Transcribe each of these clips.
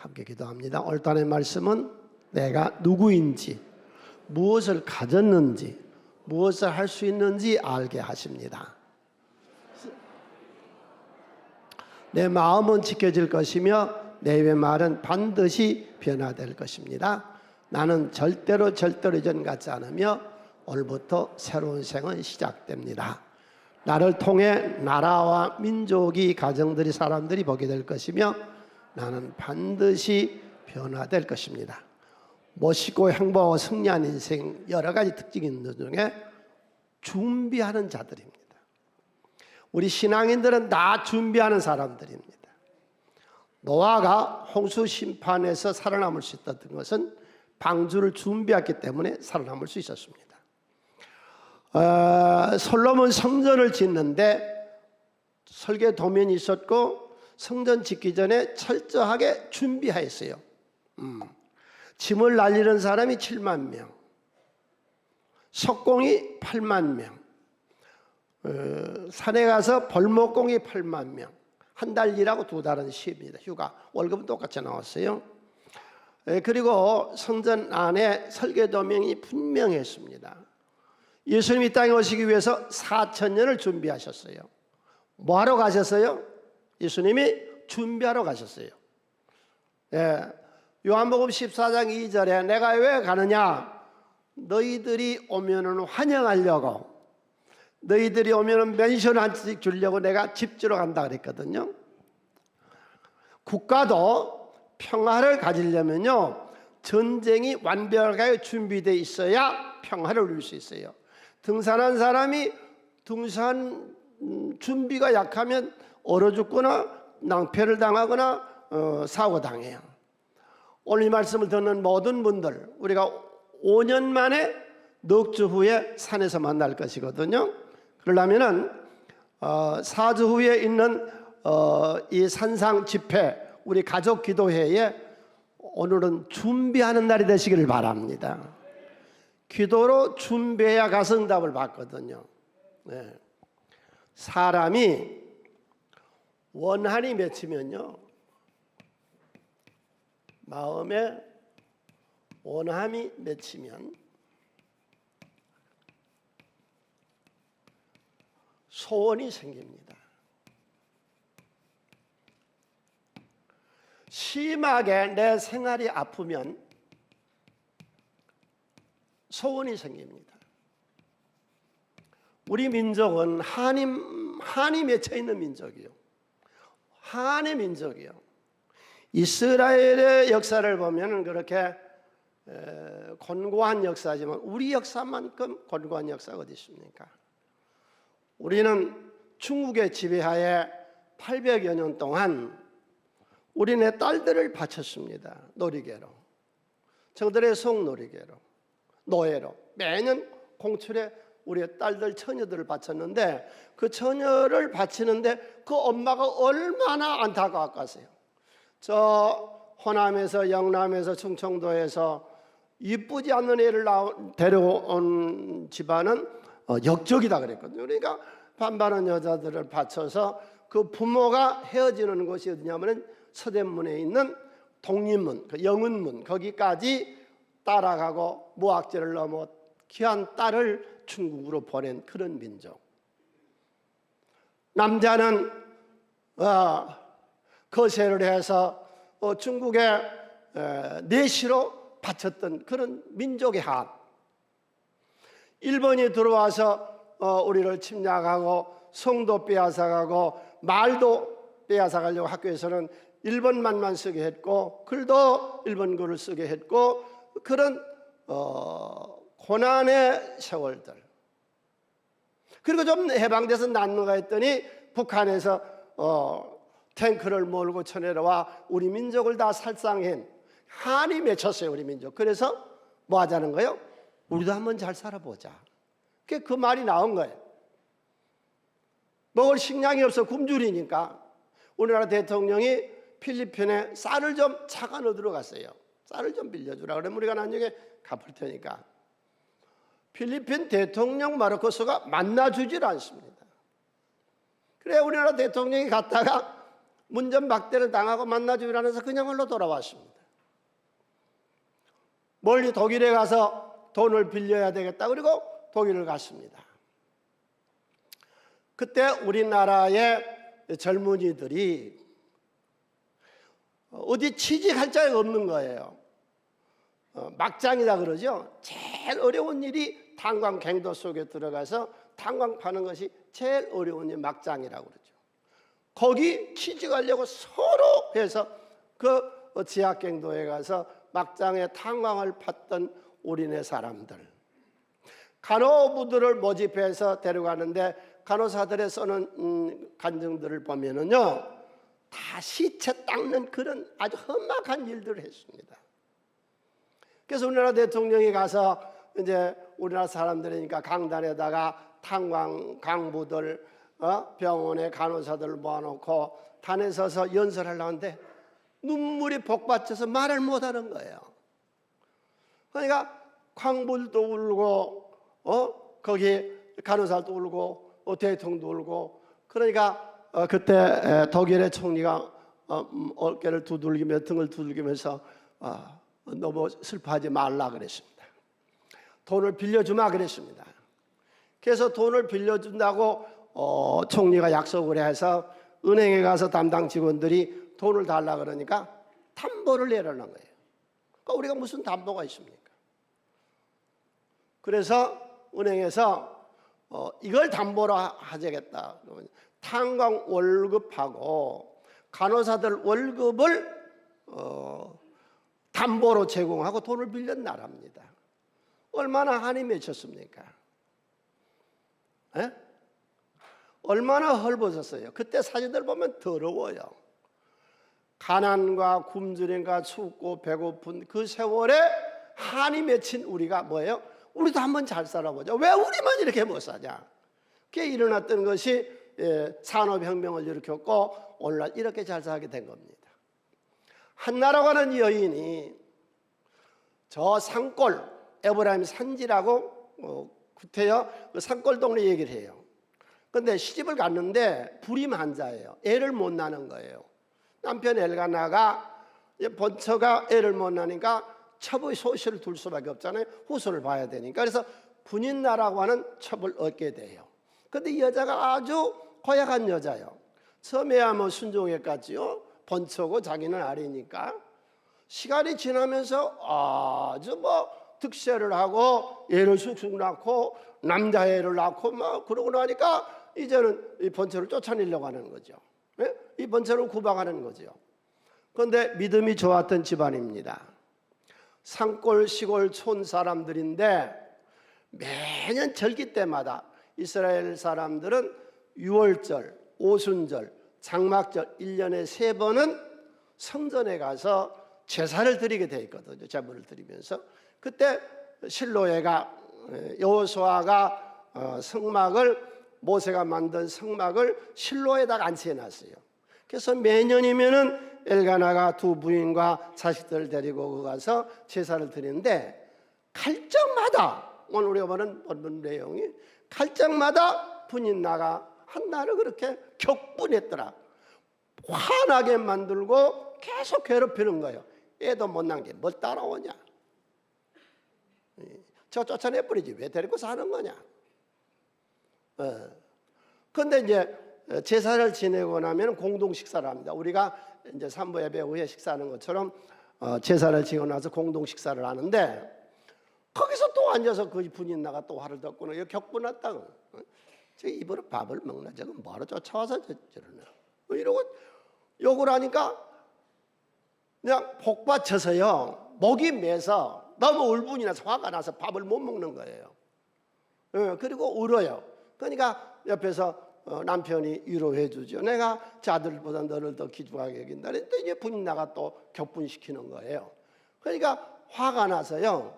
함께 기도합니다. 오늘 단의 말씀은 내가 누구인지, 무엇을 가졌는지, 무엇을 할 수 있는지 알게 하십니다. 내 마음은 지켜질 것이며 내 입의 말은 반드시 변화될 것입니다. 나는 절대로 이전 같지 않으며 오늘부터 새로운 생은 시작됩니다. 나를 통해 나라와 민족이, 가정들이, 사람들이 보게 될 것이며 나는 반드시 변화될 것입니다. 멋있고 행복하고 승리한 인생, 여러 가지 특징이 있는 중에 준비하는 자들입니다. 우리 신앙인들은 다 준비하는 사람들입니다. 노아가 홍수 심판에서 살아남을 수 있었던 것은 방주를 준비했기 때문에 살아남을 수 있었습니다. 솔로몬 성전을 짓는데 설계 도면이 있었고 성전 짓기 전에 철저하게 준비하였어요. 짐을 날리는 사람이 7만 명, 석공이 8만 명, 산에 가서 벌목공이 8만 명, 한 달 일하고 2달은 쉬입니다. 휴가, 월급은 똑같이 나왔어요. 그리고 성전 안에 설계 도면이 분명했습니다. 예수님이 이 땅에 오시기 위해서 4,000년을 준비하셨어요. 뭐 하러 가셨어요? 예수님이 준비하러 가셨어요. 요한복음 14장 2절에 내가 왜 가느냐? 너희들이 오면은 환영하려고, 너희들이 오면은 멘션 한씩 주려고 내가 집 주러 간다 그랬거든요. 국가도 평화를 가지려면요, 전쟁이 완벽하게 준비되어 있어야 평화를 누릴 수 있어요. 등산한 사람이 등산 준비가 약하면 얼어 죽거나 낭패를 당하거나 사고 당해요. 오늘 이 말씀을 듣는 모든 분들, 우리가 5년 만에 넉 주 후에 산에서 만날 것이거든요. 그러려면은 4주 후에 있는 이 산상 집회, 우리 가족 기도회에 오늘은 준비하는 날이 되시기를 바랍니다. 기도로 준비해야 가서 응답을 받거든요. 사람이 원한이 맺히면요, 마음에 원함이 맺히면 소원이 생깁니다. 심하게 내 생활이 아프면 소원이 생깁니다. 우리 민족은 한이 맺혀 있는 민족이요, 한의 민족이요. 이스라엘의 역사를 보면 그렇게 곤고한 역사지만 우리 역사만큼 곤고한 역사가 어디 있습니까? 우리는 중국의 지배하에 800여 년 동안 우리네 딸들을 바쳤습니다. 놀이개로, 저들의 성놀이개로, 노예로 매년 공출에 우리의 딸들, 처녀들을 바쳤는데 그 처녀를 바치는데 그 엄마가 얼마나 안타까웠겠어요. 저 호남에서, 영남에서, 충청도에서 이쁘지 않는 애를 데려온 집안은 역적이다 그랬거든요. 그러니까 반반한 여자들을 바쳐서 그 부모가 헤어지는 곳이 어디냐면 서대문에 있는 독립문, 그 영은문, 거기까지 따라가고 무학제를 넘어 귀한 딸을 중국으로 보낸 그런 민족. 남자는 거세를 해서 중국의 내시로 바쳤던 그런 민족의 한. 일본이 들어와서 우리를 침략하고 성도 빼앗아가고 말도 빼앗아가려고 학교에서는 일본말만 쓰게 했고 글도 일본글을 쓰게 했고 그런 고난의 세월들. 그리고 좀 해방돼서 낫는가 했더니 북한에서 탱크를 몰고 쳐내려와 우리 민족을 다 살상한 한이 맺혔어요, 우리 민족. 그래서 뭐 하자는 거예요? 우리도 한번 잘 살아보자. 그 말이 나온 거예요. 먹을 식량이 없어 굶주리니까 우리나라 대통령이 필리핀에 쌀을 좀 차가 얻으러 갔어요. 쌀을 좀 빌려주라. 그러면 우리가 나중에 갚을 테니까. 필리핀 대통령 마르코스가 만나주질 않습니다. 그래 우리나라 대통령이 갔다가 문전박대를 당하고 만나주기로 하면서 그냥 홀로 돌아왔습니다. 멀리 독일에 가서 돈을 빌려야 되겠다. 그리고 독일을 갔습니다. 그때 우리나라의 젊은이들이 어디 취직할 자가 없는 거예요. 막장이라 그러죠. 제일 어려운 일이 탄광 갱도 속에 들어가서 탄광 파는 것이 제일 어려운 일, 막장이라고 그러죠. 거기 취직하려고 서로 해서 그 지하갱도에 가서 막장에 탄광을 팠던 우리네 사람들, 간호부들을 모집해서 데려가는데 간호사들의 써는 간증들을 보면은요, 다 시체 닦는 그런 아주 험악한 일들을 했습니다. 그래서 우리나라 대통령이 가서 이제 우리나라 사람들이니까 강단에다가 탄광 강부들, 병원에 간호사들을 모아놓고 단에 서서 연설하려고 하는데 눈물이 복받쳐서 말을 못하는 거예요. 그러니까 광부들도 울고, 거기 간호사도 울고, 대통령도 울고. 그러니까 그때 독일의 총리가 어깨를 두들기며 등을 두들기면서 너무 슬퍼하지 말라 그랬습니다. 돈을 빌려주마 그랬습니다. 그래서 돈을 빌려준다고 총리가 약속을 해서 은행에 가서 담당 직원들이 돈을 달라 그러니까 담보를 내라는 거예요. 그러니까 우리가 무슨 담보가 있습니까? 그래서 은행에서 이걸 담보로 하자겠다. 탄광 월급하고 간호사들 월급을 담보로 제공하고 돈을 빌린 나라입니다. 얼마나 한이 맺혔습니까? 에? 얼마나 헐벗었어요. 그때 사진들 보면 더러워요. 가난과 굶주림과 춥고 배고픈 그 세월에 한이 맺힌 우리가 뭐예요? 우리도 한번 잘 살아보자. 왜 우리만 이렇게 못 사냐? 그게 일어났던 것이 산업혁명을 일으켰고 오늘날 이렇게 잘 살게 된 겁니다. 한나라고 하는 여인이 저 산골, 에브라임 산지라고 구태여 그 산골 동네 얘기를 해요. 그런데 시집을 갔는데 불임환자예요. 애를 못 낳는 거예요. 남편 엘가나가 본처가 애를 못 낳으니까 첩의 소실을 둘 수밖에 없잖아요. 후손을 봐야 되니까. 그래서 분인나라고 하는 첩을 얻게 돼요. 그런데 이 여자가 아주 고약한 여자예요. 처음에야 뭐 순종했겠지요. 번처고 자기는 아래니까. 시간이 지나면서 아주 뭐 득세를 하고 애를 쑥쑥 낳고 남자애를 낳고 막 그러고 나니까 이제는 이 번처를 쫓아내려고 하는 거죠. 네? 이 번처를 구박하는 거죠. 그런데 믿음이 좋았던 집안입니다. 산골 시골 촌 사람들인데 매년 절기 때마다 이스라엘 사람들은 유월절, 오순절, 장막절 1년에 3번은 성전에 가서 제사를 드리게 돼 있거든요. 제물을 드리면서 그때 실로에가 여호수아가 성막을 모세가 만든 성막을 실로에다가 안치해 놨어요. 그래서 매년이면은 엘가나가 두 부인과 자식들을 데리고 가서 제사를 드리는데 갈 적마다 오늘 우리가 보는 본문 내용이 갈 적마다 분인나가 한나를 그렇게 격분했더라. 화나게 만들고 계속 괴롭히는 거예요. 애도 못 낳은 게 뭘 따라오냐. 저 쫓아내버리지 왜 데리고 사는 거냐. 그런데 이제 제사를 지내고 나면 공동 식사를 합니다. 우리가 이제 산부 예배 후에 식사하는 것처럼 제사를 지고 나서 공동 식사를 하는데 거기서 또 앉아서 그 분인나가 또 화를 덮고는 이거 격분했다고. 저 입으로 밥을 먹나 저거 뭐로 쫓아와서 저러나 이러고 욕을 하니까 그냥 복받쳐서요 목이 매서 너무 울분이 나서 화가 나서 밥을 못 먹는 거예요. 그리고 울어요. 그러니까 옆에서 남편이 위로해 주죠. 내가 자들보다 너를 더 귀중하게 여긴다. 또 이제 분인나가 또 격분시키는 거예요. 그러니까 화가 나서요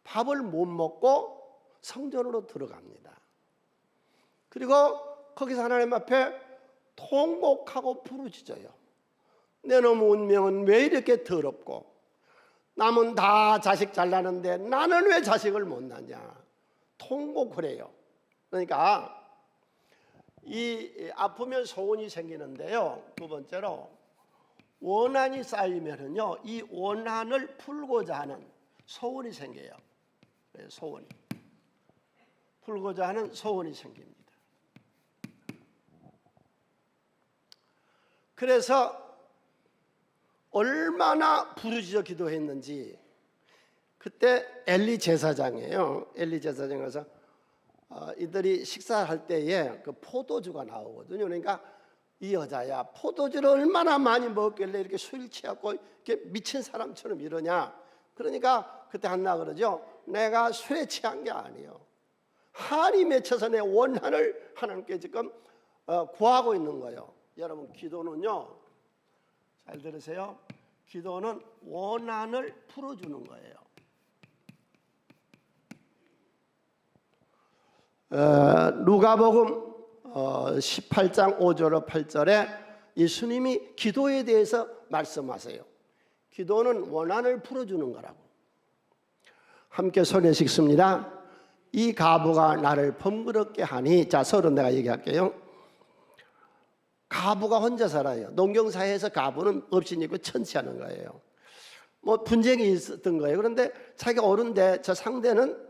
밥을 못 먹고 성전으로 들어갑니다. 그리고 거기서 하나님 앞에 통곡하고 부르짖어요. 내 놈의 운명은 왜 이렇게 더럽고 남은 다 자식 잘 나는데 나는 왜 자식을 못 낳냐 통곡을 해요. 그러니까 이 아프면 소원이 생기는데요. 두 번째로 원한이 쌓이면은요, 이 원한을 풀고자 하는 소원이 생겨요. 소원이 풀고자 하는 소원이 생깁니다. 그래서 얼마나 부르짖어 기도했는지, 그때 엘리 제사장이에요. 엘리 제사장 가서 이들이 식사할 때에 그 포도주가 나오거든요. 그러니까 이 여자야, 포도주를 얼마나 많이 먹길래 이렇게 술 취하고 이렇게 미친 사람처럼 이러냐. 그러니까 그때 한나 그러죠. 내가 술에 취한 게 아니에요. 한이 맺혀서 내 원한을 하나님께 지금 구하고 있는 거예요. 여러분, 기도는요, 잘 들으세요. 기도는 원한을 풀어주는 거예요. 누가복음 18장 5절로 8절에 예수님이 기도에 대해서 말씀하세요. 기도는 원한을 풀어주는 거라고. 함께 손에 씻습니다. 이 가부가 나를 번거롭게 하니. 자, 서로 내가 얘기할게요. 가부가 혼자 살아요. 농경사회에서 가부는 업신이고 천치하는 거예요. 뭐 분쟁이 있었던 거예요. 그런데 자기가 옳은데 저 상대는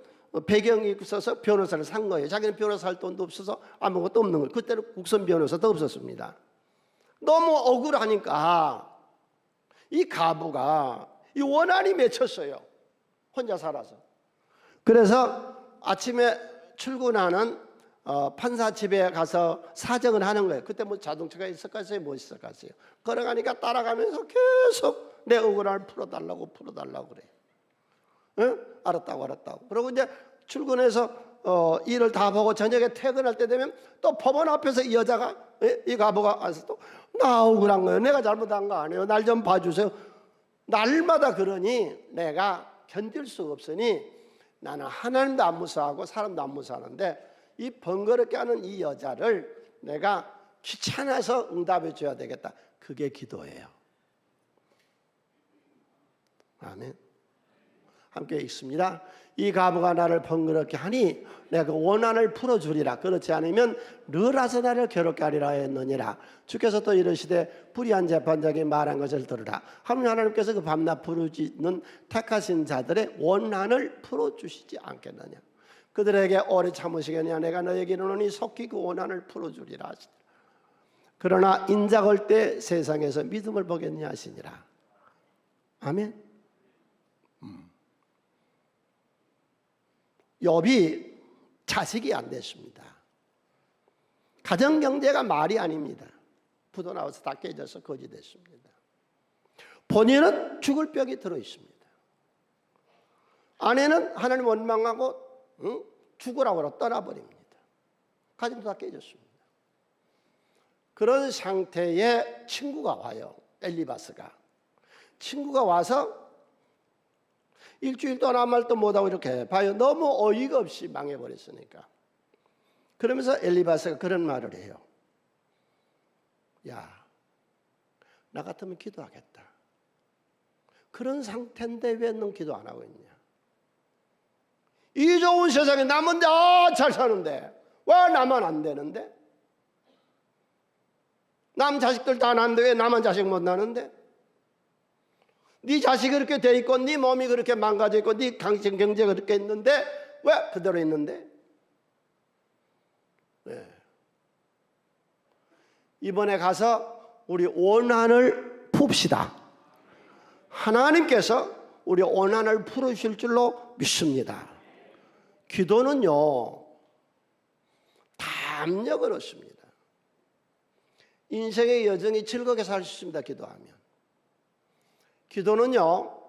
배경이 있어서 변호사를 산 거예요. 자기는 변호사 할 돈도 없어서 아무것도 없는 거예요. 그때는 국선 변호사도 없었습니다. 너무 억울하니까 이 가부가 이 원한이 맺혔어요. 혼자 살아서. 그래서 아침에 출근하는 판사 집에 가서 사정을 하는 거예요. 그때 뭐 자동차가 있었겠어요? 뭐 있었겠어요? 걸어가니까 따라가면서 계속 내 억울함을 풀어달라고 그래요. 응? 알았다고. 그리고 이제 출근해서 일을 다 보고 저녁에 퇴근할 때 되면 또 법원 앞에서 이 여자가, 이 가부가 와서 또 나 억울한 거예요. 내가 잘못한 거 아니에요. 날 좀 봐주세요. 날마다 그러니 내가 견딜 수가 없으니 나는 하나님도 안 무서워하고 사람도 안 무서워하는데 이 번거롭게 하는 이 여자를 내가 귀찮아서 응답해 줘야 되겠다. 그게 기도예요. 아멘. 함께 읽습니다. 이 가부가 나를 번거롭게 하니 내가 그 원한을 풀어주리라. 그렇지 않으면 늘어서 나를 괴롭게 하리라 했느니라. 주께서 또 이르시되 불의한 재판장이 말한 것을 들으라. 하나님께서 그 밤낮 부르짖는 택하신 자들의 원한을 풀어주시지 않겠느냐. 그들에게 오래 참으시겠냐. 내가 너에게 이르노니 속히 그 원한을 풀어주리라 하시니라. 그러나 인자 올 때 세상에서 믿음을 보겠냐 하시니라. 아멘. 욥이 자식이 안 됐습니다. 가정경제가 말이 아닙니다. 부도 나와서 다 깨져서 거지 됐습니다. 본인은 죽을 벽이 들어있습니다. 아내는 하나님 원망하고 죽으라고 떠나버립니다. 가정도 다 깨졌습니다. 그런 상태에 친구가 와요. 엘리바스가. 친구가 와서 일주일도 아무 말도 못하고 이렇게 봐요. 너무 어이가 없이 망해버렸으니까. 그러면서 엘리바스가 그런 말을 해요. 야, 나 같으면 기도하겠다. 그런 상태인데 왜 넌 기도 안 하고 있냐. 이 좋은 세상에 남은 잘 사는데 왜 나만 안 되는데? 남 자식들 다 나는데 왜 나만 자식 못 나는데? 네 자식이 그렇게 돼 있고 네 몸이 그렇게 망가져 있고 네 경제가 그렇게 있는데 왜 그대로 있는데? 네. 이번에 가서 우리 원한을 풉시다. 하나님께서 우리 원한을 풀어주실 줄로 믿습니다. 기도는요, 담력을 얻습니다. 인생의 여정이 즐겁게 살 수 있습니다. 기도하면. 기도는요,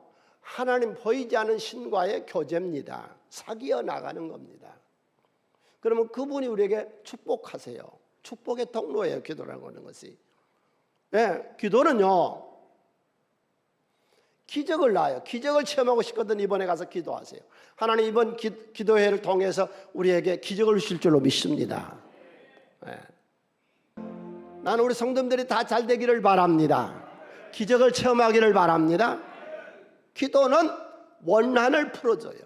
하나님 보이지 않은 신과의 교제입니다. 사귀어 나가는 겁니다. 그러면 그분이 우리에게 축복하세요. 축복의 통로예요. 기도라고 하는 것이. 네, 기도는요, 기적을 낳아요. 기적을 체험하고 싶거든 이번에 가서 기도하세요. 하나님 이번 기도회를 통해서 우리에게 기적을 주실 줄로 믿습니다. 네. 나는 우리 성도님들이 다 잘 되기를 바랍니다. 기적을 체험하기를 바랍니다. 기도는 원한을 풀어줘요.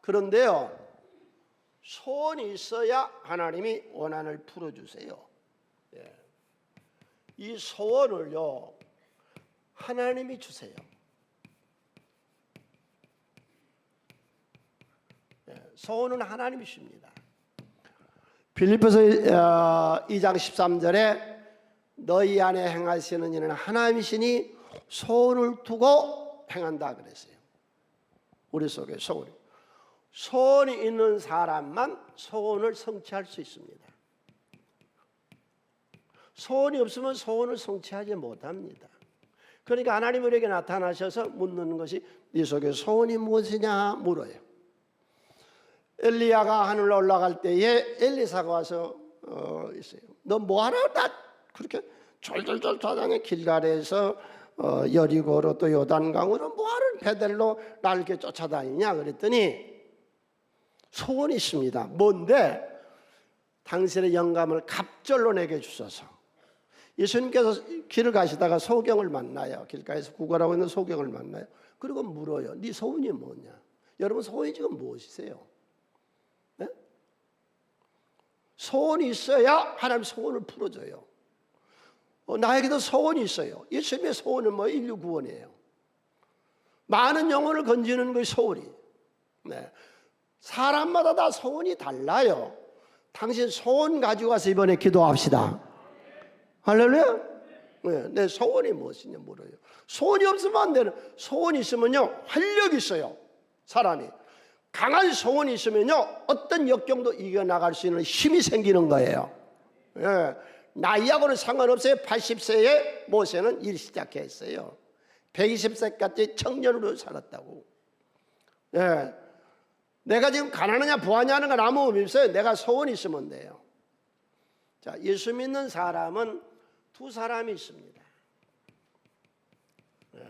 그런데요, 소원이 있어야 하나님이 원한을 풀어주세요. 이 소원을요, 하나님이 주세요. 소원은 하나님이 줍니다. 빌립보서 2장 13절에 너희 안에 행하시는 일은 하나님이시니 소원을 두고 행한다 그랬어요. 우리 속에 소원이 있는 사람만 소원을 성취할 수 있습니다. 소원이 없으면 소원을 성취하지 못합니다. 그러니까 하나님 우리에게 나타나셔서 묻는 것이 네 속에 소원이 무엇이냐 물어요. 엘리야가 하늘로 올라갈 때에 엘리사가 와서 있어요. 너 뭐하러 나 그렇게 졸졸졸 좌장에 길갈에서 여리고로 또 요단강으로 뭐하러 베델로 날 이렇게 쫓아다니냐 그랬더니 소원이 있습니다. 뭔데? 당신의 영감을 갑절로 내게 주소서. 예수님께서 길을 가시다가 소경을 만나요. 길가에서 구걸하고 있는 소경을 만나요. 그리고 물어요. 네 소원이 뭐냐? 여러분 소원이 지금 무엇이세요? 네? 소원이 있어야 하나님 소원을 풀어줘요. 나에게도 소원이 있어요. 예수님의 소원은 뭐 인류 구원이에요. 많은 영혼을 건지는 것이 소원이. 네. 사람마다 다 소원이 달라요. 당신 소원 가지고 와서 이번에 기도합시다. 할렐루야. 네, 내 소원이 무엇이냐 물어요. 소원이 없으면 안 되는. 소원이 있으면요 활력이 있어요. 사람이 강한 소원이 있으면요 어떤 역경도 이겨나갈 수 있는 힘이 생기는 거예요. 네. 나이하고는 상관없어요. 80세에 모세는 일 시작했어요. 120세까지 청년으로 살았다고. 네. 내가 지금 가난하냐 부하냐 하는 건 아무 의미 없어요. 내가 소원이 있으면 돼요. 자, 예수 믿는 사람은 두 사람이 있습니다. 네.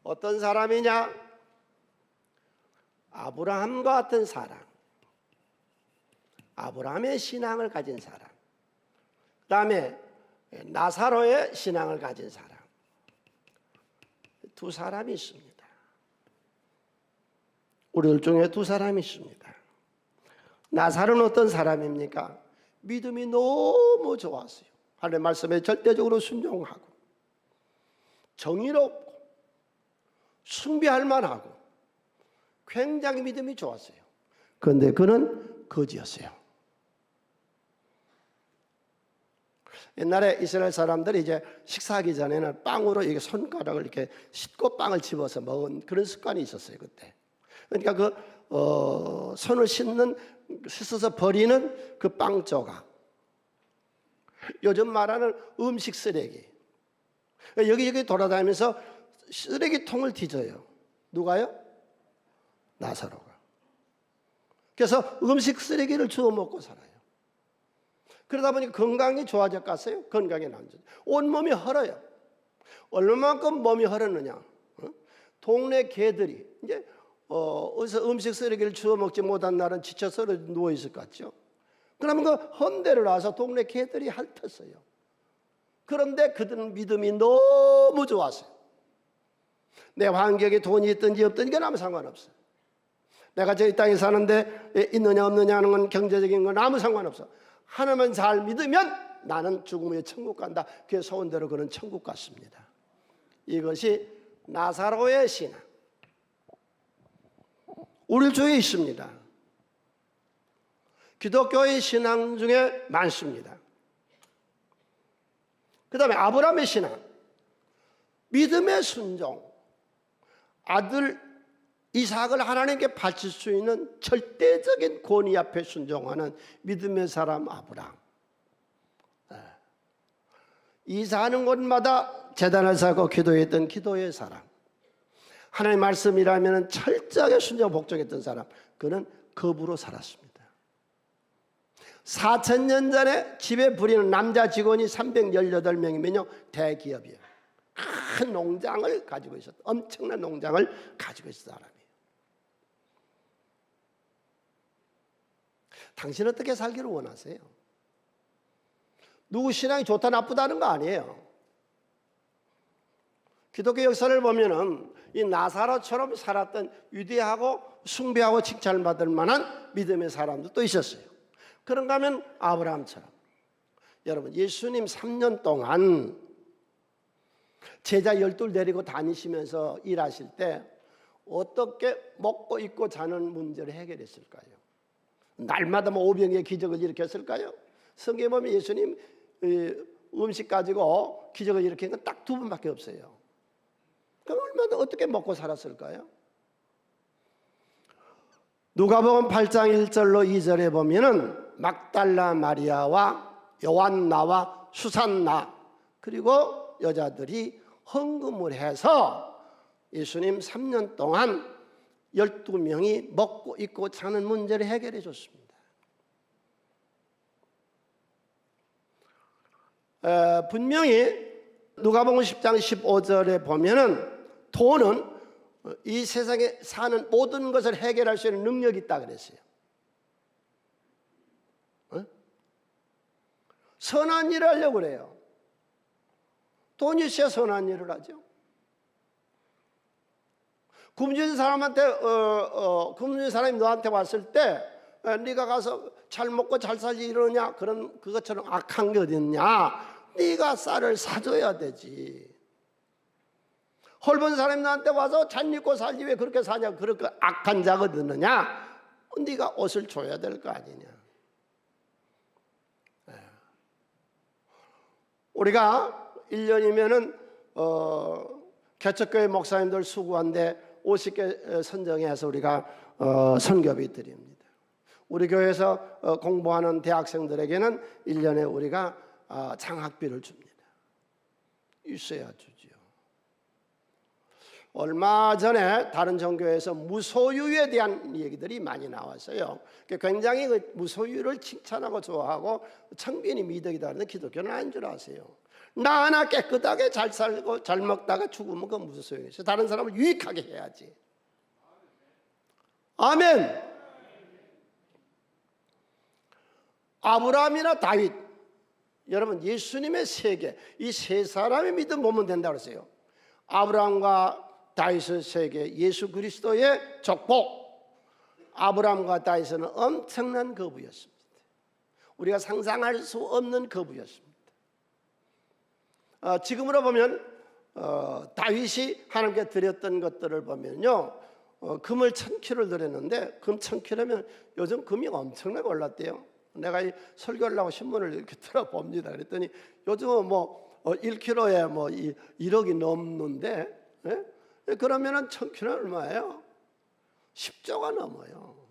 어떤 사람이냐? 아브라함과 같은 사람. 아브라함의 신앙을 가진 사람. 그 다음에 나사로의 신앙을 가진 사람. 두 사람이 있습니다. 우리들 중에 두 사람이 있습니다. 나사로는 어떤 사람입니까? 믿음이 너무 좋았어요. 하나님의 말씀에 절대적으로 순종하고 정의롭고 숭배할 만하고 굉장히 믿음이 좋았어요. 그런데 그는 거지였어요. 옛날에 이스라엘 사람들이 이제 식사하기 전에는 빵으로 이렇게 손가락을 이렇게 씻고 빵을 집어서 먹은 그런 습관이 있었어요 그때. 그러니까 그 손을 씻어서 버리는 그 빵 조각. 요즘 말하는 음식 쓰레기. 여기저기 돌아다니면서 쓰레기통을 뒤져요. 누가요? 나사로가. 그래서 음식 쓰레기를 주워 먹고 살아요. 그러다 보니 건강이 좋아져 갔어요. 건강이 나아져. 온몸이 헐어요. 얼마만큼 몸이 헐었느냐? 동네 개들이 이제 어디서 음식 쓰레기를 주워 먹지 못한 날은 지쳐서 누워 있을 것 같죠. 그러면 그 헌데를 와서 동네 개들이 핥았어요. 그런데 그들은 믿음이 너무 좋았어요. 내 환경에 돈이 있든지 없든지 이건 아무 상관없어요. 내가 저이 땅에 사는데 있느냐 없느냐 하는 건 경제적인 건 아무 상관없어. 하나만 잘 믿으면 나는 죽음 후에 천국 간다. 그의 소원대로 그는 천국 갔습니다. 이것이 나사로의 신앙. 우리 주위에 있습니다. 기독교의 신앙 중에 많습니다. 그 다음에 아브라함의 신앙. 믿음의 순종. 아들 이삭을 하나님께 바칠 수 있는 절대적인 권위 앞에 순종하는 믿음의 사람 아브라함. 이사하는 곳마다 제단을 쌓고 기도했던 기도의 사람. 하나님의 말씀이라면 철저하게 순종 복종했던 사람. 그는 겁으로 살았습니다. 4,000년 전에 집에 부리는 남자 직원이 318명이면요 대기업이에요. 큰 농장을 가지고 있었다. 엄청난 농장을 가지고 있었던 사람이에요. 당신 어떻게 살기를 원하세요? 누구 신앙이 좋다 나쁘다는 거 아니에요. 기독교 역사를 보면은 이 나사로처럼 살았던 위대하고 숭배하고 칭찬을 받을 만한 믿음의 사람들도 있었어요. 그런가 하면 아브라함처럼, 여러분 예수님 3년 동안 제자 12 데리고 다니시면서 일하실 때 어떻게 먹고 입고 자는 문제를 해결했을까요? 날마다 뭐 오병이의 기적을 일으켰을까요? 성경에 보면 예수님 음식 가지고 기적을 일으킨 건 딱 2번밖에 없어요. 그럼 얼마나 어떻게 먹고 살았을까요? 누가복음 8장 1절로 2절에 보면은 막달라 마리아와 요한나와 수산나 그리고 여자들이 헌금을 해서 예수님 3년 동안 12명이 먹고 입고 자는 문제를 해결해 줬습니다. 분명히 누가복음 10장 15절에 보면은 돈은 이 세상에 사는 모든 것을 해결할 수 있는 능력이 있다 그랬어요. 선한 일을 하려고 그래요. 돈이 있어야 선한 일을 하죠. 굶주린 사람한테 굶주린 사람이 너한테 왔을 때 네가 가서 잘 먹고 잘 살지 이러냐, 그런 그것처럼 악한 게 어딨냐. 네가 쌀을 사줘야 되지. 헐본 사람이 나한테 와서 잘 입고 살지 왜 그렇게 사냐, 그렇게 악한 자가 어딨느냐. 네가 옷을 줘야 될 거 아니냐. 우리가 1년이면은 개척교회 목사님들 수고한데 50개 선정해서 우리가 선교비 드립니다. 우리 교회에서 공부하는 대학생들에게는 1년에 우리가 장학비를 줍니다. 있어야 주지요. 얼마 전에 다른 종교에서 무소유에 대한 얘기들이 많이 나왔어요. 굉장히 그 무소유를 칭찬하고 좋아하고 청빈이 미덕이다 하는데 기독교는 아닌 줄 아세요. 나 하나 깨끗하게 잘 살고 잘 먹다가 죽으면 그건 무슨 소용이 있어요. 다른 사람을 유익하게 해야지. 아멘. 아브라함이나 다윗, 여러분 예수님의 세계, 이 세 사람의 믿음 보면 된다고 했어요. 아브라함과 다윗의 세계, 예수 그리스도의 족복. 아브라함과 다윗은 엄청난 거부였습니다. 우리가 상상할 수 없는 거부였습니다. 지금으로 보면 다윗이 하나님께 드렸던 것들을 보면요, 금을 1000kg를 드렸는데 금 1000kg면 요즘 금이 엄청나게 올랐대요. 내가 이 설교를 하고 신문을 이렇게 들어봅니다. 그랬더니 요즘은 뭐 1kg에 뭐 1억이 넘는데, 예? 그러면은 1000kg는 얼마예요? 10조가 넘어요.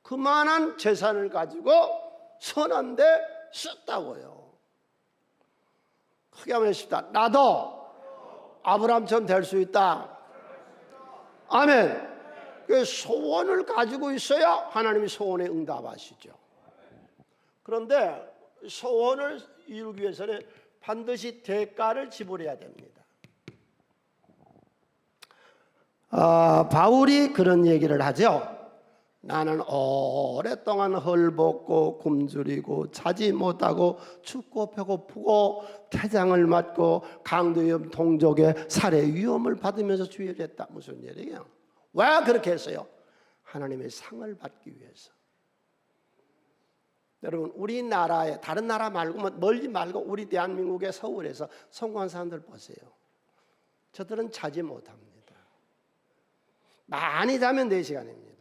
그만한 재산을 가지고 선한데 썼다고요. 크게 한번 해봅시다. 나도 아브라함처럼 될 수 있다. 아멘. 그 소원을 가지고 있어야 하나님이 소원에 응답하시죠. 그런데 소원을 이루기 위해서는 반드시 대가를 지불해야 됩니다. 바울이 그런 얘기를 하죠. 나는 오랫동안 헐벗고 굶주리고 자지 못하고 춥고 배고프고 태장을 맞고 강도염 동족의 살해 위험을 받으면서 주의를 했다. 무슨 얘기예요? 왜 그렇게 했어요? 하나님의 상을 받기 위해서. 여러분 우리나라에 다른 나라 말고 멀리 말고 우리 대한민국의 서울에서 성공한 사람들 보세요. 저들은 자지 못합니다. 많이 자면 4시간입니다.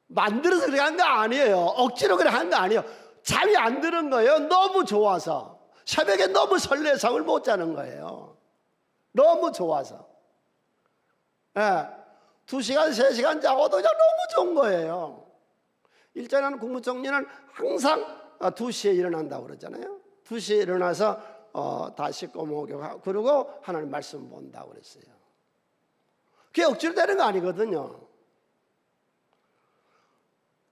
만들어서 그렇게 한 거 아니에요. 억지로 그렇게 한 거 아니에요. 잠이 안 드는 거예요. 너무 좋아서. 새벽에 너무 설레서 잠을 못 자는 거예요. 너무 좋아서. 2시간, 3시간 자고도 그냥 너무 좋은 거예요. 일전에 하는 국무총리는 항상 2시에 일어난다고 그러잖아요. 2시에 일어나서 다 씻고 목욕하고 그러고 하나님 말씀 본다고 그랬어요. 그게 억지로 되는 거 아니거든요.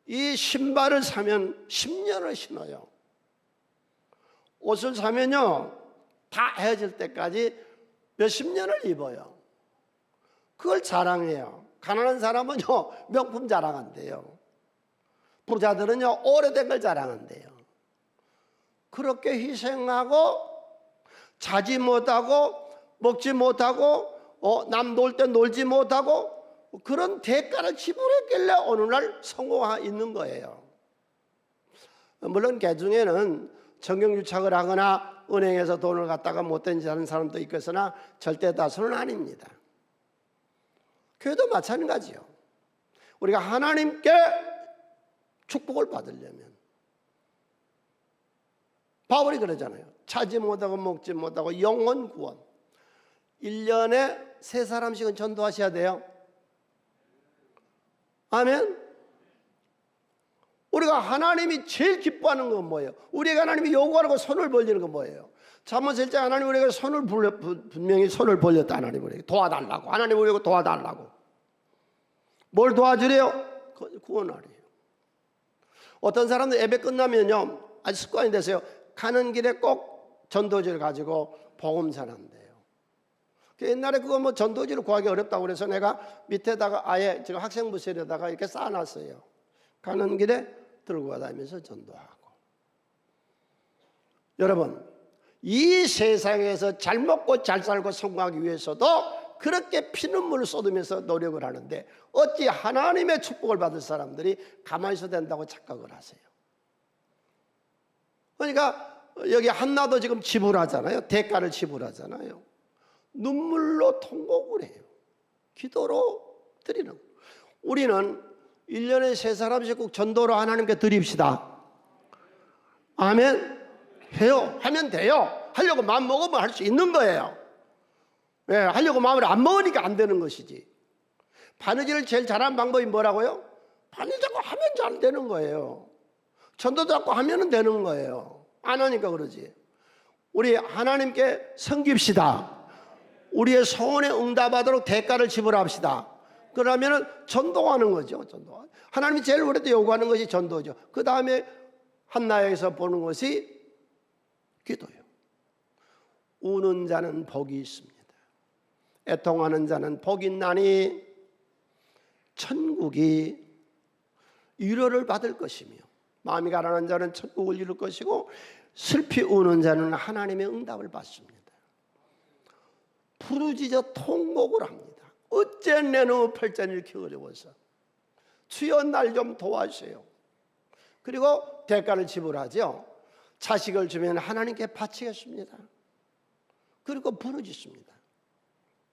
이 신발을 사면 10년을 신어요. 옷을 사면요 다 헤어질 때까지 몇십 년을 입어요. 그걸 자랑해요. 가난한 사람은요 명품 자랑한대요. 부자들은요 오래된 걸 자랑한대요. 그렇게 희생하고 자지 못하고 먹지 못하고 남 놀 때 놀지 못하고 그런 대가를 지불했길래 오늘날 성공하고 있는 거예요. 물론 그 중에는 정경유착을 하거나 은행에서 돈을 갖다가 못된 짓 하는 사람도 있겠으나 절대 다수는 아닙니다. 교회도 마찬가지요. 우리가 하나님께 축복을 받으려면 바울이 그러잖아요. 차지 못하고 먹지 못하고 영혼 구원. 1년에 3사람씩은 전도하셔야 돼요. 아멘. 우리가 하나님이 제일 기뻐하는 건 뭐예요? 우리가 하나님이 요구하는 거 손을 벌리는 건 뭐예요? 잠언 1장 하나님 우리가 분명히 손을 벌렸다. 하나님 우리에게 도와달라고. 하나님 우리에게 도와달라고. 뭘 도와주래요? 구원하래요. 어떤 사람들 예배 끝나면요, 아주 습관이 됐어요. 가는 길에 꼭 전도지를 가지고 복음 전한대요. 옛날에 그거 뭐 전도지를 구하기 어렵다고 그래서 내가 밑에다가 아예 지금 학생부실에다가 이렇게 쌓아놨어요. 가는 길에 들고 가다니면서 전도하고. 여러분, 이 세상에서 잘 먹고 잘 살고 성공하기 위해서도 그렇게 피눈물을 쏟으면서 노력을 하는데 어찌 하나님의 축복을 받을 사람들이 가만히 있어야 된다고 착각을 하세요. 그러니까 여기 한나도 지금 지불하잖아요. 대가를 지불하잖아요. 눈물로 통곡을 해요. 기도로 드리는. 우리는 1년에 3사람씩 꼭 전도로 하나님께 드립시다. 아멘. 해요. 하면 돼요. 하려고 마음 먹으면 할 수 있는 거예요. 예, 하려고 마음을 안 먹으니까 안 되는 것이지. 바느질을 제일 잘하는 방법이 뭐라고요? 바느질 자꾸 하면 잘 되는 거예요. 전도 자꾸 하면 되는 거예요. 안 하니까 그러지. 우리 하나님께 섬깁시다. 우리의 소원에 응답하도록 대가를 지불합시다. 그러면은 전도하는 거죠. 전도. 하나님이 제일 우리한테 요구하는 것이 전도죠. 그 다음에 한나에서 보는 것이 기도요. 우는 자는 복이 있습니다. 애통하는 자는 복이 있나니 천국이 위로를 받을 것이며 마음이 가난한 자는 천국을 이룰 것이고 슬피 우는 자는 하나님의 응답을 받습니다. 부르짖어 통곡을 합니다. 어째 내 눈을 팔자를 이렇게 어려워서 주여 날 좀 도와주세요. 그리고 대가를 지불하죠. 자식을 주면 하나님께 바치겠습니다. 그리고 부르짖습니다.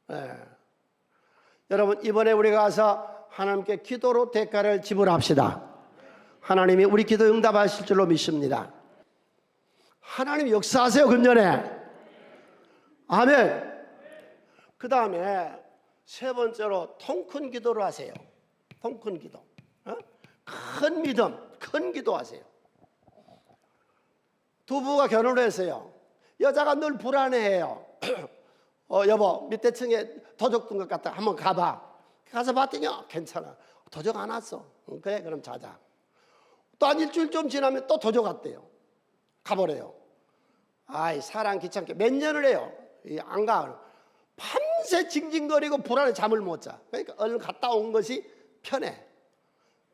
네. 여러분 이번에 우리가 가서 하나님께 기도로 대가를 지불합시다. 하나님이 우리 기도 응답하실 줄로 믿습니다. 하나님 역사하세요. 금년에. 아멘. 그 다음에 세 번째로 통큰 기도를 하세요. 통큰 기도. 큰 믿음, 큰 기도하세요. 두 부부가 결혼을 했어요. 여자가 늘 불안해해요. 여보 밑에 층에 도적 든 것 같다. 한번 가봐. 가서 봤더니 괜찮아. 도적 안 왔어. 그래 그럼 자자. 또 한 일주일 좀 지나면 또 도적 왔대요. 가보래요. 아이 사람 귀찮게 몇 년을 해요. 안 가. 밤새 징징거리고 불안해 잠을 못 자. 그러니까 얼른 갔다 온 것이 편해.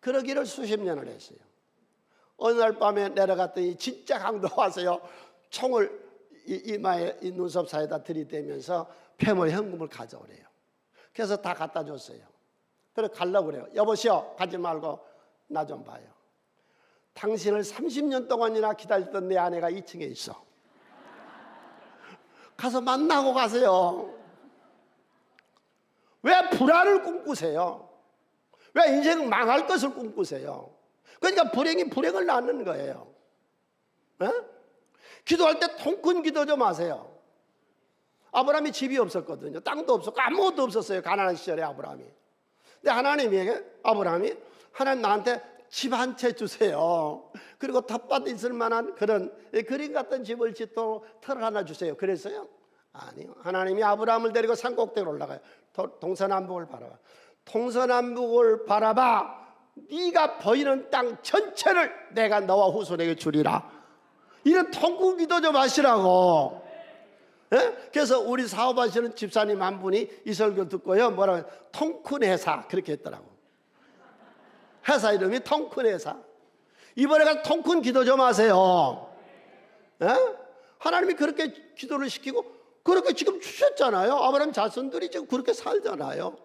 그러기를 수십 년을 했어요. 어느 날 밤에 내려갔더니 진짜 강도 와서요. 총을 이마에 이 눈썹 사이에다 들이대면서 폐물 현금을 가져오래요. 그래서 다 갖다 줬어요. 그래 가려고 그래요. 여보시오 가지 말고 나 좀 봐요. 당신을 30년 동안이나 기다렸던 내 아내가 2층에 있어. 가서 만나고 가세요. 왜 불안을 꿈꾸세요? 왜 인생 망할 것을 꿈꾸세요? 그러니까 불행이 불행을 낳는 거예요. 에? 기도할 때 통큰 기도 좀 하세요. 아브라함이 집이 없었거든요. 땅도 없었고 아무것도 없었어요. 가난한 시절에 아브라함이. 근데 아브라함이 하나님 나한테 집 한 채 주세요. 그리고 텃밭 있을 만한 그런 그림 같은 집을 짓도록 터를 하나 주세요. 그랬어요? 아니요. 하나님이 아브라함을 데리고 산꼭대기로 올라가요. 동서남북을 바라봐. 동서남북을 바라봐. 네가 보이는 땅 전체를 내가 너와 후손에게 주리라. 이런 통큰 기도 좀 하시라고. 예? 그래서 우리 사업하시는 집사님 한 분이 이 설교 듣고요. 뭐라고 통큰 회사 그렇게 했더라고. 회사 이름이 통큰 회사. 이번에 가서 통큰 기도 좀 하세요. 예? 하나님이 그렇게 기도를 시키고 그렇게 지금 주셨잖아요. 아브라함 자손들이 지금 그렇게 살잖아요.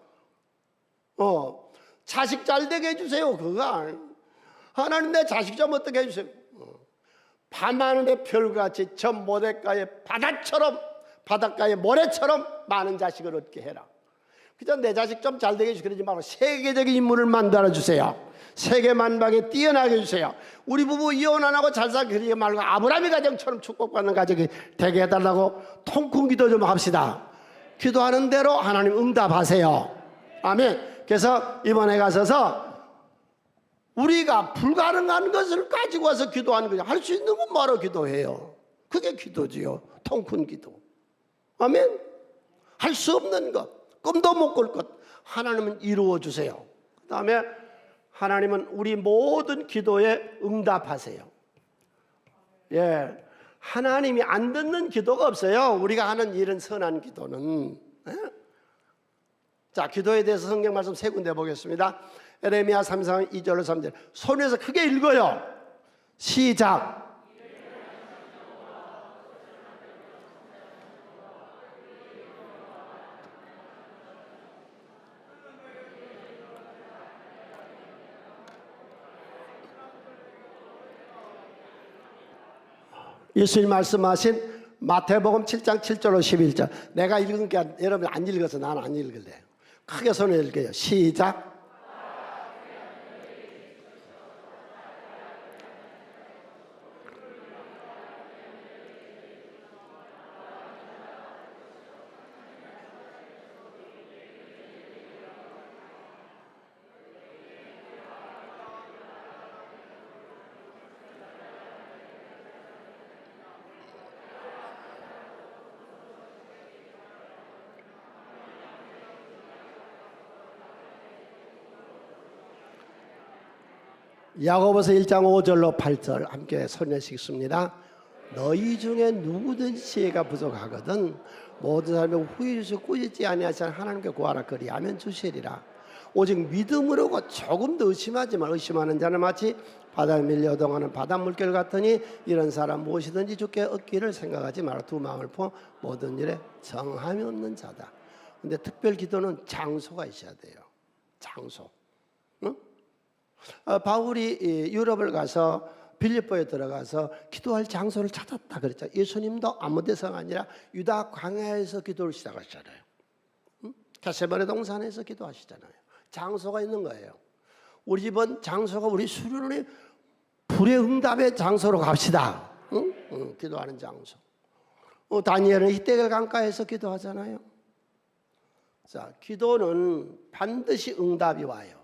자식 잘 되게 해주세요. 그거 하나님 내 자식 좀 어떻게 해주세요. 밤하늘의 별같이 저 모래가의 바닷가의 모래처럼 많은 자식을 얻게 해라. 그저 내 자식 좀 잘 되게 해주세요. 그러지 말고 세계적인 인물을 만들어주세요. 세계 만방에 뛰어나게 해주세요. 우리 부부 이혼 안 하고 잘 살게 그러지 말고 아브라함의 가정처럼 축복받는 가정이 되게 해달라고 통큰 기도 좀 합시다. 기도하는 대로 하나님 응답하세요. 아멘. 그래서 이번에 가서서 우리가 불가능한 것을 가지고 와서 기도하는 거죠. 할 수 있는 것만으로 기도해요. 그게 기도지요. 통큰 기도. 아멘. 할 수 없는 것, 꿈도 못 꿀 것 하나님은 이루어 주세요. 그 다음에 하나님은 우리 모든 기도에 응답하세요. 예, 하나님이 안 듣는 기도가 없어요. 우리가 하는 이런 선한 기도는. 예? 자, 기도에 대해서 성경 말씀 세 군데 보겠습니다. 에레미야 3장 2절로 3절 손에서 크게 읽어요. 시작. 예수님 말씀하신 마태복음 7장 7절로 11절 내가 읽은 게 여러분 안 읽어서 나는 안 읽을래요. 크게 손에 읽어요. 시작. 야고보서 1장 5절로 8절 함께 손에서 읽습니다. 너희 중에 누구든지 지혜가 부족하거든 모든 사람이 후히 주시고 꾸짖지 아니하시는 하나님께 구하라 그리하면 주시리라. 오직 믿음으로 조금 더 의심하지만 의심하는 자는 마치 바다에 밀려 동하는 바닷물결 같으니 이런 사람 무엇이든지 주께 얻기를 생각하지 마라. 두 마음을 포 모든 일에 정함이 없는 자다. 근데 특별 기도는 장소가 있어야 돼요. 장소. 응? 바울이 유럽을 가서 빌립보에 들어가서 기도할 장소를 찾았다 그랬죠. 예수님도 아무 데서가 아니라 유다 광야에서 기도를 시작하시잖아요. 겟세마네 동산에서 기도하시잖아요. 장소가 있는 거예요. 우리 집은 장소가 우리 수련의 불의 응답의 장소로 갑시다. 기도하는 장소. 다니엘은 히데겔 강가에서 기도하잖아요. 자, 기도는 반드시 응답이 와요.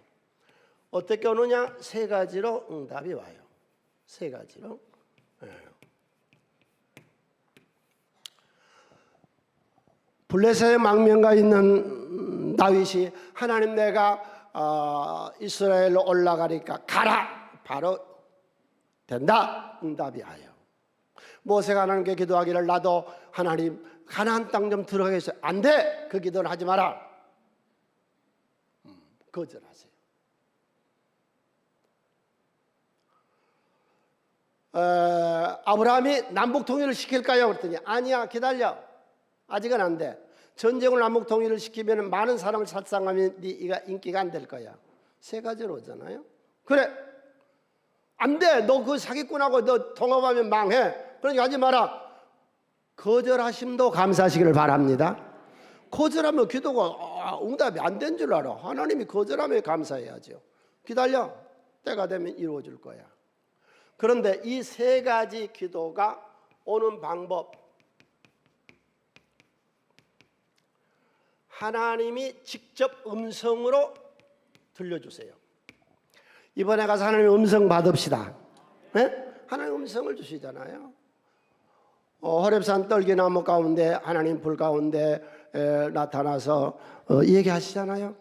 어떻게 오느냐? 세 가지로 응답이 와요. 세 가지로. 블레셋의 망명가 있는 다윗이 하나님 내가 이스라엘로 올라가니까 가라. 바로 된다. 응답이 와요. 모세가 하나님께 기도하기를 나도 하나님 가나안 땅 좀 들어가겠어요. 안 돼. 그 기도를 하지 마라. 거절하세요. 아브라함이 남북 통일을 시킬까요? 그랬더니 아니야 기다려. 아직은 안 돼. 전쟁을 남북 통일을 시키면 많은 사람을 살상하면 네가 인기가 안 될 거야. 세 가지로 오잖아요. 그래 안 돼. 너 그 사기꾼하고 너 통합하면 망해. 그러니까 하지 마라. 거절하심도 감사하시기를 바랍니다. 거절하면 기도가 응답이 안 된 줄 알아. 하나님이 거절하면 감사해야죠. 기다려. 때가 되면 이루어질 거야. 그런데 이 세 가지 기도가 오는 방법, 하나님이 직접 음성으로 들려주세요. 이번에 가서 하나님 음성 받읍시다. 네? 하나님 음성을 주시잖아요. 호렙산 떨기나무 가운데 하나님 불 가운데 나타나서 얘기하시잖아요.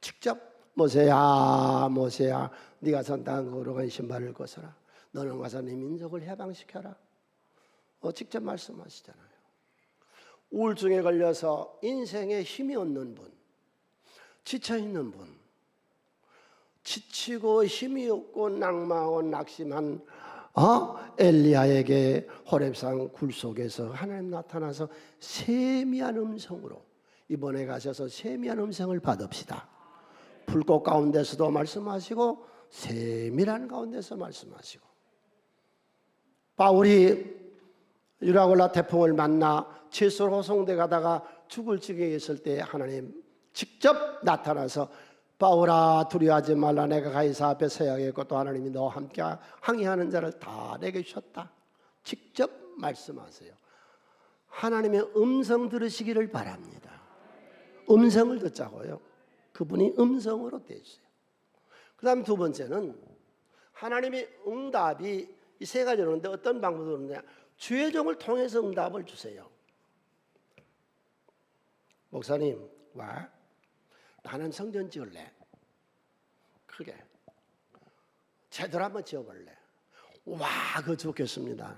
직접 모세야 모세야 네가 선 땅 거룩한 신발을 벗어라. 너는 가서 네 민족을 해방시켜라. 직접 말씀하시잖아요. 우울증에 걸려서 인생에 힘이 없는 분, 지쳐있는 분, 지치고 힘이 없고 낭망하고 낙심한 엘리야에게 호렙산 굴 속에서 하나님 나타나서 세미한 음성으로 이번에 가셔서 세미한 음성을 받읍시다. 불꽃 가운데서도 말씀하시고 세밀한 가운데서 말씀하시고, 바울이 유라굴라 태풍을 만나 칠솔 호송대 가다가 죽을 지경에 있을 때 하나님 직접 나타나서 바울아 두려워하지 말라, 내가 가이사 앞에 서야겠고 또 하나님이 너와 함께 항의하는 자를 다 내게 주셨다. 직접 말씀하세요. 하나님의 음성 들으시기를 바랍니다. 음성을 듣자고요. 그분이 음성으로 되세요. 그 다음 두 번째는 하나님의 응답이 이 세 가지로 오는데 어떤 방법으로 오느냐, 주의 종을 통해서 응답을 주세요. 목사님, 와, 나는 성전 지을래. 크게 제대로 한번 지어볼래. 와, 그거 좋겠습니다.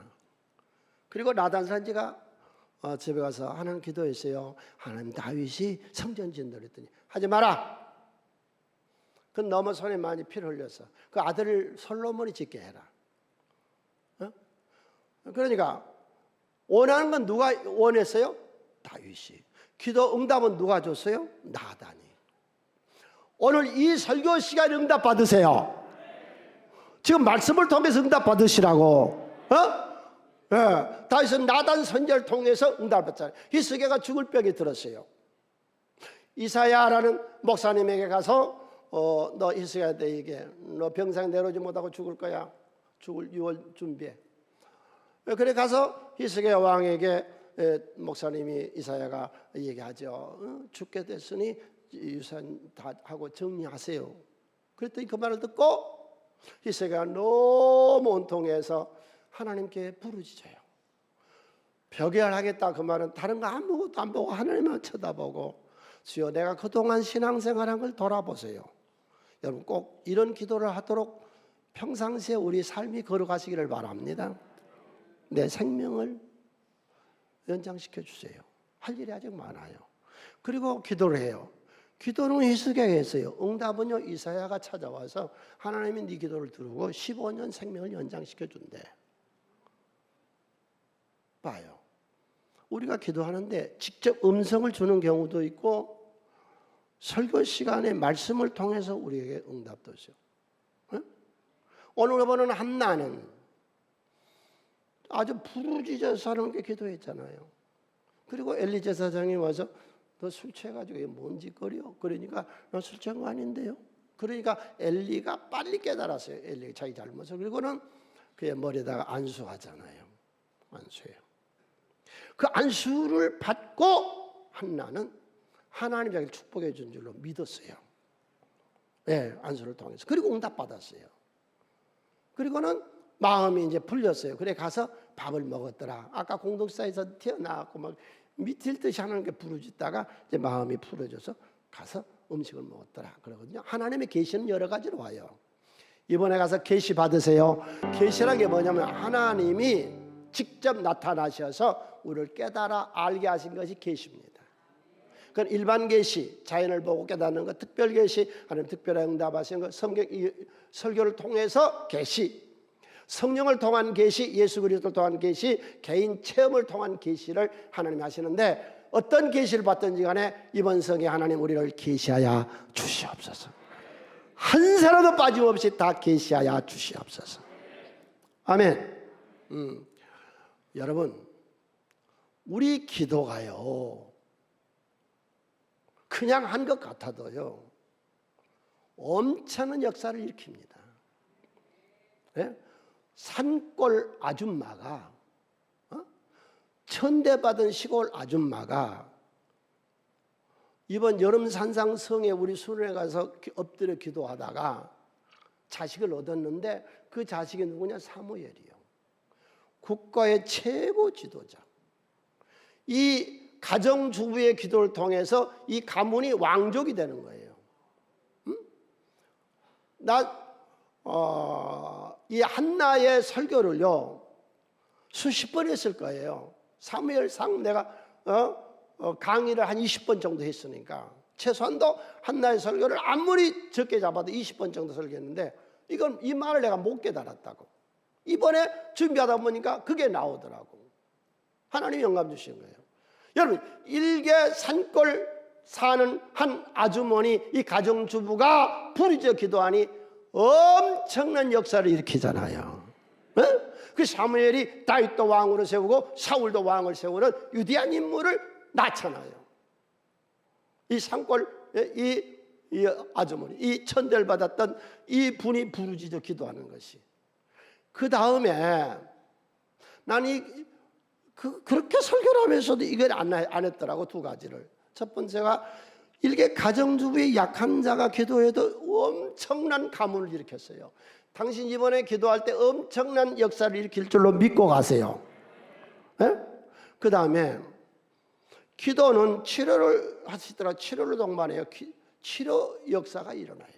그리고 나단 선지가 집에 가서 하나님 기도했어요. 하나님 다윗이 성전 지은다 그랬더니 하지 마라. 그건 너무 손에 많이 피를 흘렸어. 그 아들을 솔로몬이 짓게 해라. 그러니까 원하는 건 누가 원했어요? 다윗이. 기도 응답은 누가 줬어요? 나단이. 오늘 이 설교 시간에 응답 받으세요. 지금 말씀을 통해서 응답 받으시라고. 다윗은 나단 선지자를 통해서 응답을 받잖아요. 히스기야가 죽을 병이 들었어요. 이사야라는 목사님에게 가서 너 히스기야에게 너 병상 내려오지 못하고 죽을 거야. 죽을 유월 준비해. 그래 가서 히스기야 왕에게 목사님이 이사야가 얘기하죠. 죽게 됐으니 유산 다 하고 정리하세요. 그랬더니 그 말을 듣고 히스기야가 너무 온통해서 하나님께 부르짖어요. 벽열하겠다 그 말은 다른 거 아무것도 안 보고 하나님만 쳐다보고, 주여 내가 그동안 신앙생활한 걸 돌아보세요. 여러분 꼭 이런 기도를 하도록 평상시에 우리 삶이 걸어가시기를 바랍니다. 내 생명을 연장시켜 주세요. 할 일이 아직 많아요. 그리고 기도를 해요. 기도는 히스기야가 했어요. 응답은요 이사야가 찾아와서 하나님이 네 기도를 들고 15년 생명을 연장시켜 준대. 봐요. 우리가 기도하는데 직접 음성을 주는 경우도 있고 설교 시간에 말씀을 통해서 우리에게 응답도 있어요. 오늘 보는 한나는 아주 부르짖어서 하나님께 기도했잖아요. 그리고 엘리 제사장이 와서 너 술 취해가지고 이게 뭔 짓거려? 그러니까 너 술 취한 거 아닌데요. 그러니까 엘리가 빨리 깨달았어요. 엘리가 자기 잘못을. 그리고는 그의 머리에다가 안수하잖아요. 안수해요. 그 안수를 받고 한나는 하나님 자기를 축복해 준 줄로 믿었어요. 네, 안수를 통해서. 그리고 응답 받았어요. 그리고는 마음이 이제 풀렸어요. 그래 가서 밥을 먹었더라. 아까 공동사에서 튀어나왔고 막 미칠 듯이 하나님께 부르짖다가 이제 마음이 풀어져서 가서 음식을 먹었더라. 그러거든요. 하나님의 계시는 여러 가지로 와요. 이번에 가서 계시 받으세요. 계시라는 게 뭐냐면 하나님이 직접 나타나셔서 우리를 깨달아 알게 하신 것이 계시입니다. 그건 일반 계시, 자연을 보고 깨닫는 것, 특별 계시, 하나님 특별한 응답하시는 것, 성경 설교를 통해서 계시, 성령을 통한 계시, 예수 그리스도를 통한 계시, 개인 체험을 통한 계시를 하나님이 하시는데 어떤 계시를 받든지 간에 이번 성에 하나님 우리를 계시하여 주시옵소서. 한 사람도 빠짐없이 다 계시하여 주시옵소서. 아멘. 여러분, 우리 기도가요 그냥 한 것 같아도요 엄청난 역사를 일으킵니다. 네? 산골 아줌마가 천대받은 시골 아줌마가 이번 여름 산상성에 우리 수련회 가서 엎드려 기도하다가 자식을 얻었는데 그 자식이 누구냐? 사무엘이요. 국가의 최고 지도자. 이 가정주부의 기도를 통해서 이 가문이 왕족이 되는 거예요. 이 한나의 설교를요 수십 번 했을 거예요. 사무엘상 내가 강의를 한 20번 정도 했으니까 최소한도 한나의 설교를 아무리 적게 잡아도 20번 정도 설교했는데 이건 이 말을 내가 못 깨달았다고. 이번에 준비하다 보니까 그게 나오더라고. 하나님이 영감 주신 거예요. 여러분 일개 산골 사는 한 아주머니, 이 가정주부가 부르짖어 기도하니 엄청난 역사를 일으키잖아요. 그 사무엘이 다윗도 왕으로 세우고 사울도 왕을 세우는 위대한 인물을 낳잖아요. 이 산골 이 아주머니, 이 천대를 받았던 이 분이 부르짖어 기도하는 것이. 그 다음에 나는 그렇게 설교를 하면서도 이걸 안 했더라고. 두 가지를. 첫 번째가 이렇게 가정주부의 약한 자가 기도해도 엄청난 가문을 일으켰어요. 당신 이번에 기도할 때 엄청난 역사를 일으킬 줄로 믿고 가세요. 그 다음에 기도는 치료를 하시더라. 치료를 동반해요. 치료 역사가 일어나요.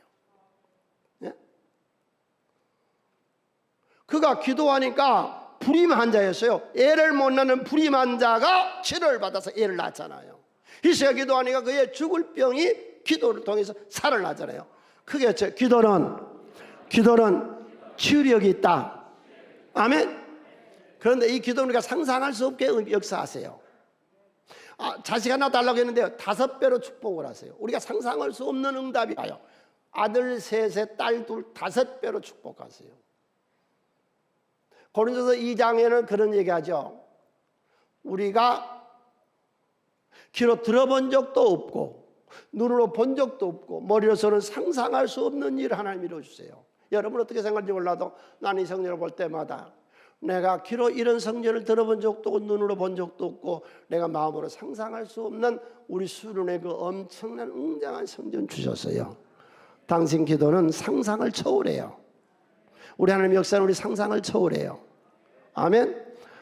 그가 기도하니까 불임 환자였어요. 애를 못 낳는 불임 환자가 치료를 받아서 애를 낳잖아요. 이세가 기도하니까 그의 죽을 병이 기도를 통해서 살아나잖아요. 그게 기도는 치유력이 있다. 아멘. 그런데 이 기도는 우리가 상상할 수 없게 역사하세요. 자식 하나 달라고 했는데요, 5배로 축복을 하세요. 우리가 상상할 수 없는 응답이 와요. 아들 3세, 딸 2, 5배로 축복하세요. 고린도서 2장에는 그런 얘기하죠. 우리가 귀로 들어본 적도 없고 눈으로 본 적도 없고 머리로서는 상상할 수 없는 일을 하나님 이루어주세요. 여러분 어떻게 생각할지 몰라도 나는 이 성전을 볼 때마다 내가 귀로 이런 성전을 들어본 적도 없고 눈으로 본 적도 없고 내가 마음으로 상상할 수 없는 우리 수련의 그 엄청난 웅장한 성전 주셨어요. 당신 기도는 상상을 초월해요. 우리 하나님 역사는 우리 상상을 초월해요. 아멘.